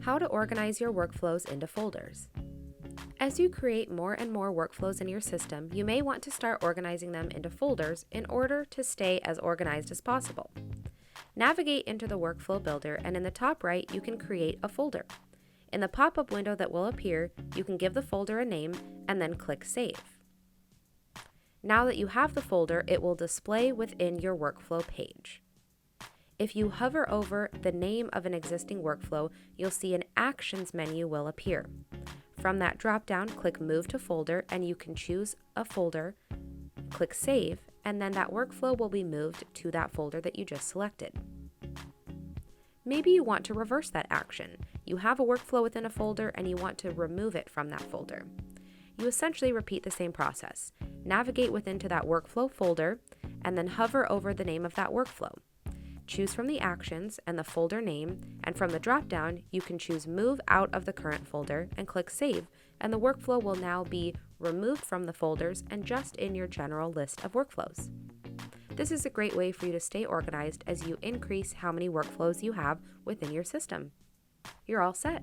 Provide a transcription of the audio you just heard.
How to organize your workflows into folders. As you create more and more workflows in your system, you may want to start organizing them into folders in order to stay as organized as possible. Navigate into the Workflow Builder, and in the top right, you can create a folder. In the pop-up window that will appear, you can give the folder a name and then click Save. Now that you have the folder, it will display within your workflow page. If you hover over the name of an existing workflow, you'll see an Actions menu will appear. From that drop-down, click Move to Folder, and you can choose a folder, click Save, and then that workflow will be moved to that folder that you just selected. Maybe you want to reverse that action. You have a workflow within a folder and you want to remove it from that folder. You essentially repeat the same process. Navigate within to that workflow folder and then hover over the name of that workflow. Choose from the actions and the folder name, and from the drop-down, you can choose Move out of the current folder and click Save, and the workflow will now be removed from the folders and just in your general list of workflows. This is a great way for you to stay organized as you increase how many workflows you have within your system. You're all set.